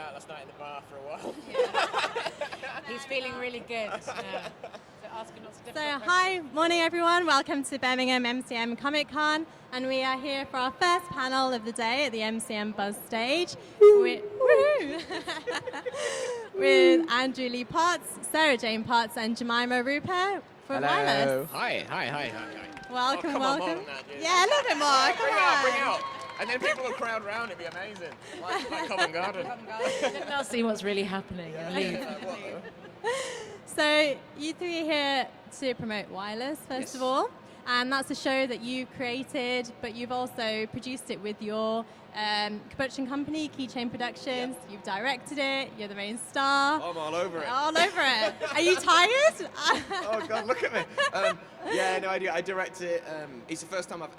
out last night in the bar for a while. He's feeling really good. So asking lots of different questions. Hi, morning everyone. Welcome to Birmingham MCM Comic Con, and we are here for our first panel of the day at the MCM Buzz stage with Andrew Lee Potts, Sarah Jane Potts, and Jemima Rooper for Wireless. Hi. Welcome, come welcome. On more than that, dude. Yeah, a little bit more. Bring out. And then people will crowd around. It'd be amazing. Like Covent Garden. They'll see what's really happening. So you three are here to promote Wireless, first of all, and that's a show that you created, but you've also produced it with your production company, Keychain Productions. Yep. You've directed it. You're the main star. I'm all over it. All over it. Are you tired? Oh God, look at me. I direct it. It's the first time I've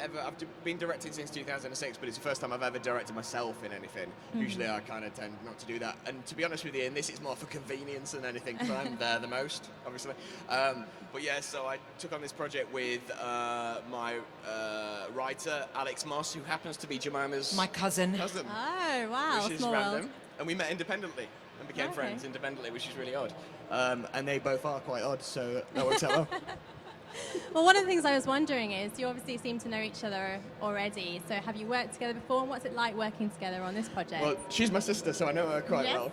been directing since 2006, but it's the first time I've ever directed myself in anything. Mm-hmm. Usually I kind of tend not to do that. And to be honest with you, and this is more for convenience than anything, because I'm there the most, obviously. So I took on this project with my writer, Alex Moss, who happens to be Jemima's my cousin. Oh, wow. Which is Small random. world. And we met independently and became friends independently, which is really odd. And they both are quite odd, so that works out well. Well, one of the things I was wondering is you obviously seem to know each other already. So have you worked together before? And what's it like working together on this project? Well, she's my sister, so I know her quite well.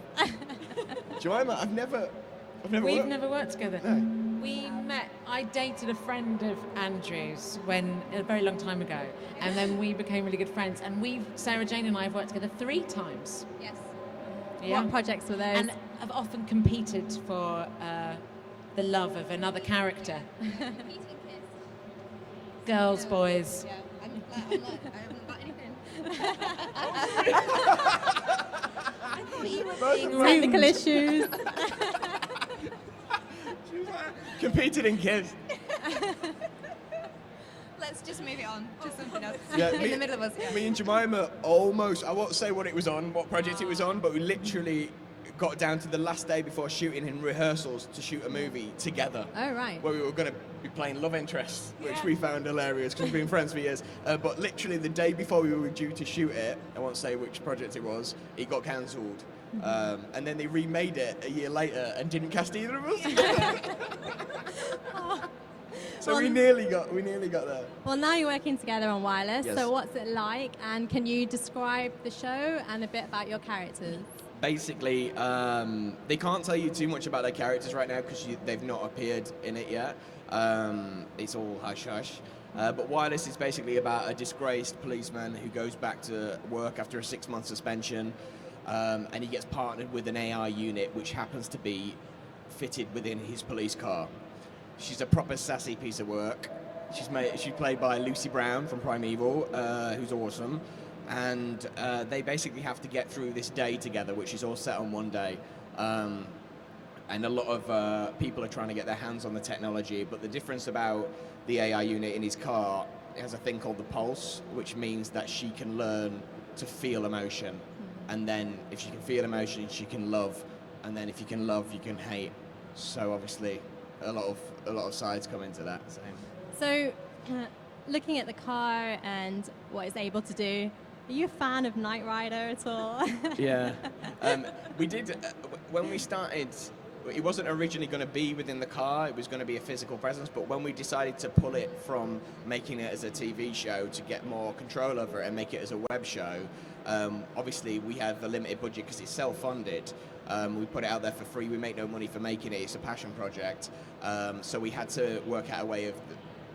Jemima, We've never worked together. No. We met. I dated a friend of Andrew's a very long time ago, and then we became really good friends. And Sarah Jane and I have worked together 3 times. Yes. Yeah. What projects were those? And have often competed for the love of another character. Girls, boys. Yeah, I haven't got anything. I thought you were being Technical issues. Competed in kids. Let's just move it on to something else. Yeah, in the middle of us. Yeah. Me and Jemima almost, I won't say what project it was on, but we literally got down to the last day before shooting in rehearsals to shoot a movie together. Oh, right. Where we were going to be playing love interests, which we found hilarious because we've been friends for years. But literally the day before we were due to shoot it, I won't say which project it was, it got cancelled. And then they remade it a year later and didn't cast either of us. So we nearly got there. Well, now you're working together on Wireless. Yes. So what's it like? And can you describe the show and a bit about your characters? Basically, they can't tell you too much about their characters right now because they've not appeared in it yet. It's all hush-hush. But Wireless is basically about a disgraced policeman who goes back to work after a 6-month suspension, and he gets partnered with an AI unit which happens to be fitted within his police car. She's a proper sassy piece of work. She's played by Lucy Brown from Primeval, who's awesome. And they basically have to get through this day together, which is all set on one day. And a lot of people are trying to get their hands on the technology, but the difference about the AI unit in his car, it has a thing called the pulse, which means that she can learn to feel emotion. And then if she can feel emotion, she can love. And then if you can love, you can hate. So obviously a lot of sides come into that. So looking at the car and what it's able to do, are you a fan of Knight Rider at all? Yeah. We did, when we started, it wasn't originally going to be within the car, it was going to be a physical presence, but when we decided to pull it from making it as a TV show to get more control over it and make it as a web show, obviously we have a limited budget because it's self-funded. We put it out there for free, we make no money for making it, it's a passion project. So we had to work out a way of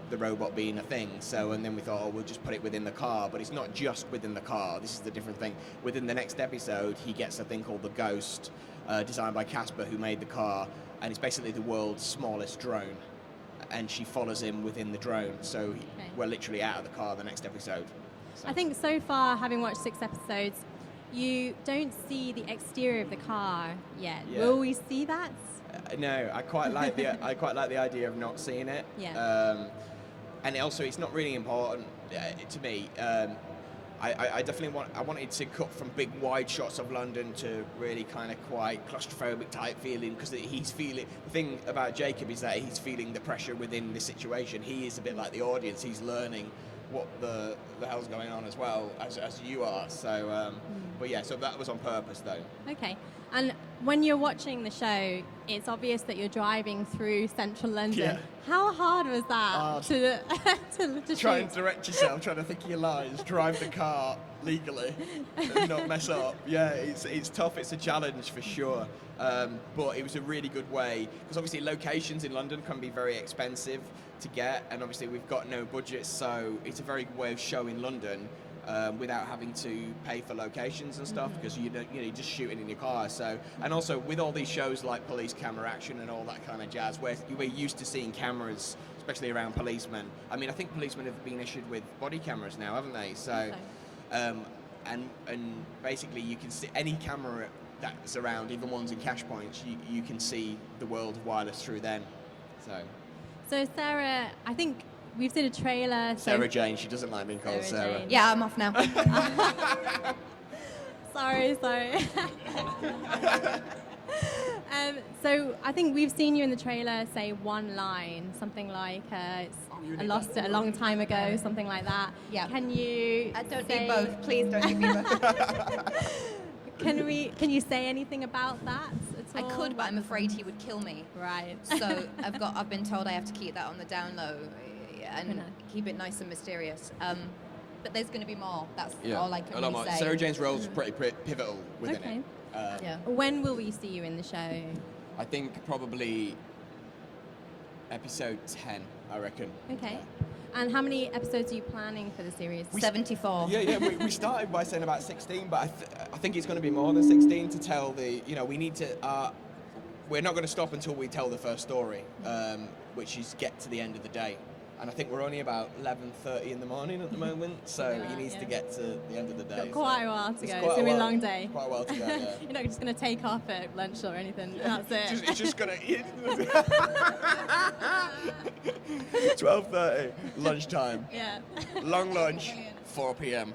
the robot being a thing. And then we thought, we'll just put it within the car, but it's not just within the car, this is the different thing. Within the next episode, he gets a thing called the Ghost, designed by Casper, who made the car, and it's basically the world's smallest drone. And she follows him within the drone, so we're literally out of the car the next episode. So. I think so far, having watched 6 episodes, you don't see the exterior of the car yet. Yeah. Will we see that? No, I quite like the idea of not seeing it. Yeah. And also, it's not really important to me. I definitely wanted to cut from big wide shots of London to really kind of quite claustrophobic type feeling, because he's feeling, the thing about Jacob is that he's feeling the pressure within the situation. He is a bit like the audience, he's learning what the hell's going on as well as you are. So, but yeah, so that was on purpose though. Okay. And when you're watching the show, it's obvious that you're driving through central London. Yeah. How hard was that to Try shoot? and direct yourself, trying to think of your lines, drive the car legally, and not mess up. Yeah, it's tough. It's a challenge for sure. But it was a really good way, because obviously locations in London can be very expensive to get, and obviously we've got no budget, so it's a very good way of showing London without having to pay for locations and stuff, because you're just shooting in your car. So, and also with all these shows like Police Camera Action and all that kind of jazz, where we're used to seeing cameras, especially around policemen. I mean, I think policemen have been issued with body cameras now, haven't they? So, and basically you can see any camera that's around, even ones in cash points, you can see the world of wireless through then. So Sarah, I think we've seen a trailer. Sarah Jane, she doesn't like being called Sarah Sarah. Jane. Yeah, I'm off now. Sorry. So I think we've seen you in the trailer say one line, something like, I lost it a long time ago, something like that. Yeah. Can you Don't say, do both. Please don't do me both. Can you say anything about that at I all? could, but I'm afraid he would kill me. Right. So I've been told I have to keep that on the down low and nice. keep it nice and mysterious. But there's going to be more. That's Yeah, all I can a lot really more. say. Sarah Jane's role is pretty pivotal within Okay. it. Yeah. When will we see you in the show? I think probably episode 10, I reckon. Okay. And how many episodes are you planning for the series? 74. Yeah, we started by saying about 16, but I think it's going to be more than 16 to tell we need to, we're not going to stop until we tell the first story, which is get to the end of the day. And I think we're only about 11:30 in the morning at the moment, so he needs to get to the end of the day. Got quite a while to It's go. quite It's going to be a while- long day. Quite a while to go, yeah. You're not just going to take off at lunch or anything. That's it. It's just going to... 12:30, lunchtime. Yeah. Long lunch, 4 p.m.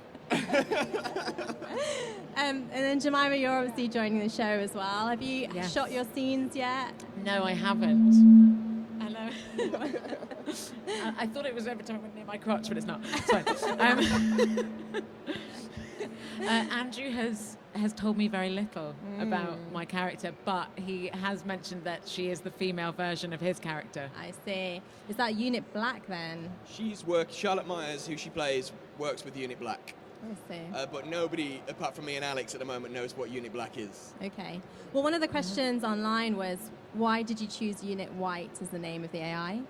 And then Jemima, you're obviously joining the show as well. Have you Yes. shot your scenes yet? No, I haven't. Hello. I thought it was every time I went near my crotch, but it's not. Sorry. Andrew has told me very little about my character, but he has mentioned that she is the female version of his character. I see. Is that Unit Black then? Charlotte Myers, who she plays, works with Unit Black. I see. But nobody, apart from me and Alex at the moment, knows what Unit Black is. Okay. Well, one of the questions online was, why did you choose Unit White as the name of the AI?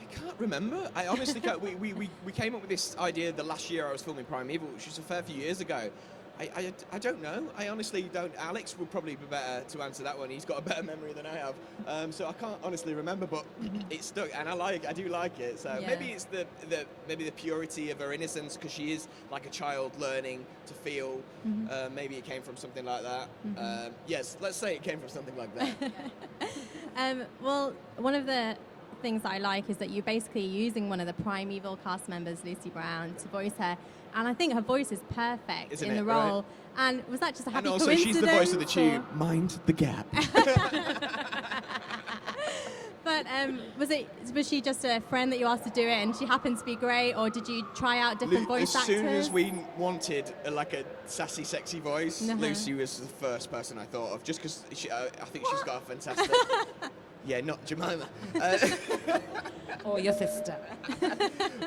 I can't remember. I honestly can't. We came up with this idea the last year I was filming Primeval, which was a fair few years ago. I don't know. I honestly don't. Alex would probably be better to answer that one. He's got a better memory than I have. So I can't honestly remember, but it stuck, and I do like it. So Yeah. maybe it's maybe the purity of her innocence, because she is like a child learning to feel. Maybe it came from something like that. Yes, let's say it came from something like that. Well, one of the things I like is that you're basically using one of the Primeval cast members, Lucy Brown, to voice her. And I think her voice is perfect Isn't in the it, role. right? And was that just a happy And also, coincidence? she's the voice of the or- tube. Mind the gap. But was she just a friend that you asked to do it, and she happened to be great, or did you try out different voice As actors? soon as we wanted like a sassy, sexy voice, Uh-huh. Lucy was the first person I thought of, just because I think she's got a fantastic... Yeah, not Jemima. Or your sister.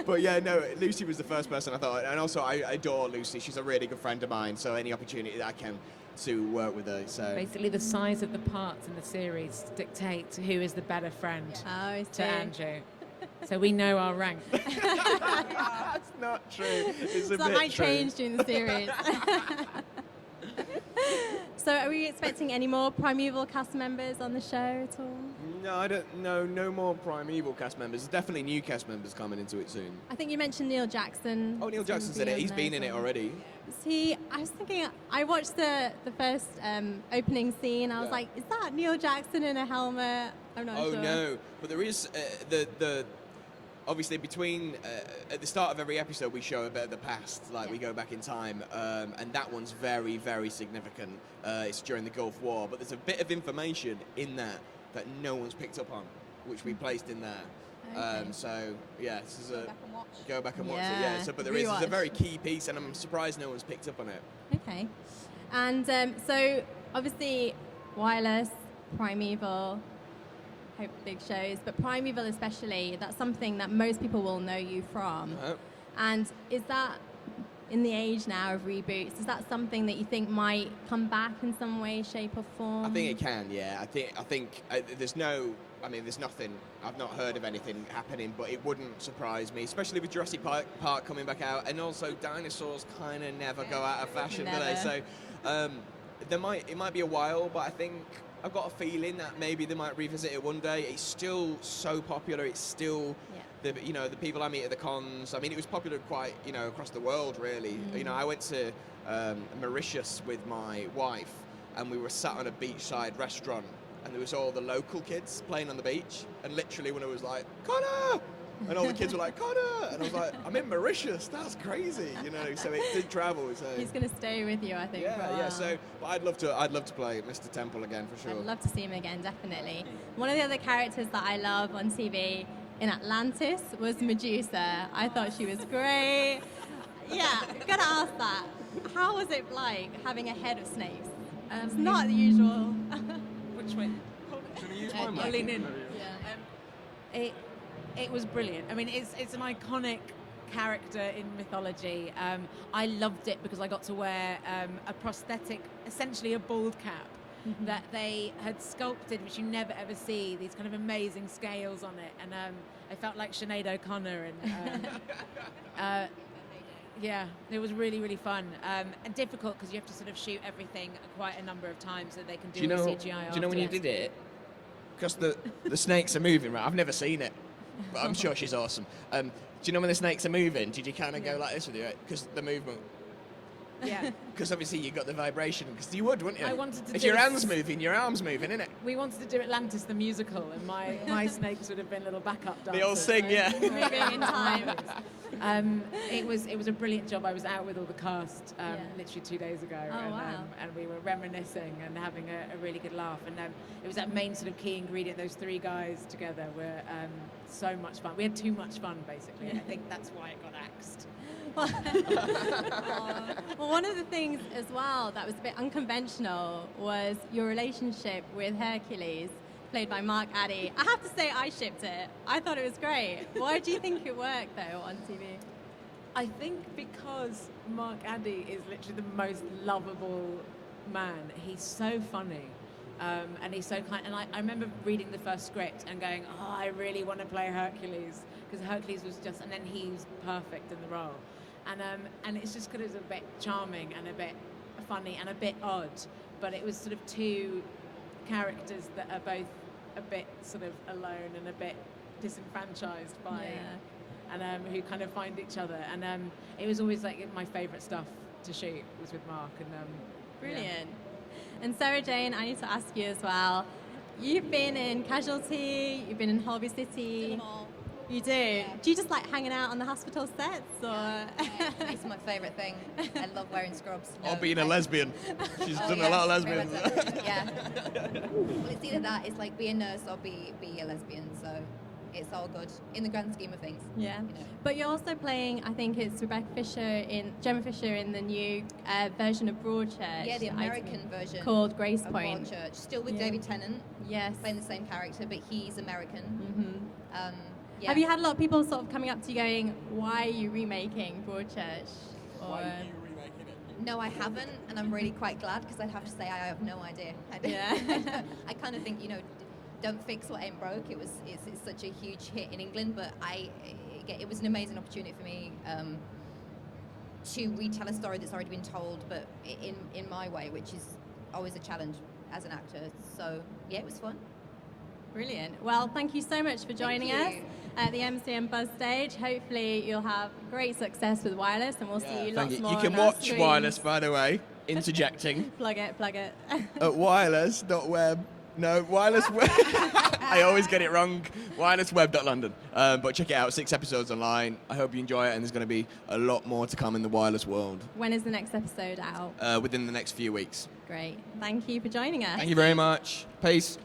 But yeah, no, Lucy was the first person I thought. And also, I adore Lucy. She's a really good friend of mine, so any opportunity that I can to work with her. So Basically, the size of the parts in the series dictate who is the better friend Oh, I to see. Andrew. So we know our rank. That's not true. It's So a that bit might true. change during the series. So are we expecting any more Primeval cast members on the show at all? No, I don't know. No more Primeval cast members. There's definitely new cast members coming into it soon. I think you mentioned Neil Jackson. Oh, Neil Jackson's in it. He's been in it already. I was thinking, I watched the first opening scene. I was Yeah. like, is that Neil Jackson in a helmet? I'm not Oh sure. no! But there is the obviously between at the start of every episode we show a bit of the past, like we go back in time, and that one's very, very significant. It's during the Gulf War, but there's a bit of information in that no one's picked up on, which we placed in there. Okay. So yeah, this is Go back and watch. go back and watch it. Yeah, Yeah. So, but there is it's a rewatch. very key piece, and I'm surprised no one's picked up on it. Okay. And so obviously Wireless, Primeval, hope big shows, but Primeval especially, that's something that most people will know you from. Uh-huh. And is that, in the age now of reboots, is that something that you think might come back in some way, shape or form? I think it can, yeah. I think there's nothing. I've not heard of anything happening, but it wouldn't surprise me, especially with Jurassic Park coming back out, and also dinosaurs kind of never go out of fashion, do they? Never. So it might be a while, but I think I've got a feeling that maybe they might revisit it one day. It's still so popular. It's still the people I meet at the cons. I mean, it was popular quite across the world, really. I went to Mauritius with my wife, and we were sat on a beachside restaurant, and there was all the local kids playing on the beach, and literally when it was like, Connor! And all the kids were like, Connor! And I was like, I'm in Mauritius, that's crazy, so it did travel. So. He's going to stay with you, I think. for a Yeah, while. so but I'd love to play Mr. Temple again, for sure. I'd love to see him again, definitely. One of the other characters that I love on TV in Atlantis was Medusa. I thought she was great. Yeah, gotta ask that. How was it like having a head of snakes? It's not the usual. Which way? Can you use I'll my mic? lean in. Yeah. It was brilliant. I mean, it's an iconic character in mythology. I loved it because I got to wear a prosthetic, essentially a bald cap, that they had sculpted, which you never ever see, these kind of amazing scales on it. And I felt like Sinead O'Connor. And yeah, it was really, really fun. And difficult because you have to sort of shoot everything quite a number of times so they can do the CGI. Do you know when you did it? Because the snakes are moving, right? I've never seen it, but I'm sure she's awesome. Do you know when the snakes are moving? Did you kind of go like this with it? Because the movement. Yeah. Because obviously you got the vibration. Because you would, wouldn't you? I wanted to if do your it- hands moving, your arms moving, innit? We wanted to do Atlantis the musical, and my snakes would have been little backup dancers. They all sing, yeah. Moving in time. It was a brilliant job. I was out with all the cast literally 2 days ago, Oh, and, wow. And we were reminiscing and having a really good laugh. And it was that main sort of key ingredient. Those three guys together were so much fun. We had too much fun, basically. And I think that's why it got axed. Well, one of the things as well that was a bit unconventional was your relationship with Hercules, played by Mark Addy. I have to say I shipped it. I thought it was great. Why do you think it worked, though, on TV? I think because Mark Addy is literally the most lovable man. He's so funny. And he's so kind. And I remember reading the first script and going, oh, I really want to play Hercules. Because Hercules was just, and then he was perfect in the role. And it's just because it was a bit charming and a bit funny and a bit odd. But it was sort of two characters that are both a bit sort of alone and a bit disenfranchised by, and who kind of find each other. And it was always like my favourite stuff to shoot was with Mark. And Brilliant. And Sarah Jane, I need to ask you as well. You've been in Casualty, you've been in Holby City. You do? Yeah. Do you just like hanging out on the hospital sets, or? It's my favourite thing. I love wearing scrubs. Or No, being a lesbian. She's done yeah, a lot of very lesbians. much so. Yeah. Well, it's either that, it's like be a nurse or be a lesbian. So it's all good in the grand scheme of things. Yeah. You know. But you're also playing, I think it's Gemma Fisher in the new version of Broadchurch. Yeah, the that I American think, version called Grace of Point. Broadchurch. Still with Yeah. David Tennant, Yes. playing the same character, but he's American. Mm-hmm. Yeah. Have you had a lot of people sort of coming up to you going, why are you remaking Broadchurch? Or, remaking it? No, I haven't, and I'm really quite glad because I'd have to say I have no idea. Yeah. I kind of think don't fix what ain't broke. It's such a huge hit in England, but it was an amazing opportunity for me to retell a story that's already been told, but in my way, which is always a challenge as an actor. So yeah, it was fun. Brilliant. Well, thank you so much for joining us you. at the MCM Buzz stage. Hopefully you'll have great success with Wireless, and we'll see you Thank lots you. more You can on our watch screens. Wireless, by the way, interjecting. Plug it. At wireless.web. No, wireless.web. I always get it wrong. Wirelessweb.london. But check it out. 6 episodes online. I hope you enjoy it, and there's going to be a lot more to come in the wireless world When is the next episode out? within the next few weeks. Great. Thank you for joining us. Thank you very much. Peace.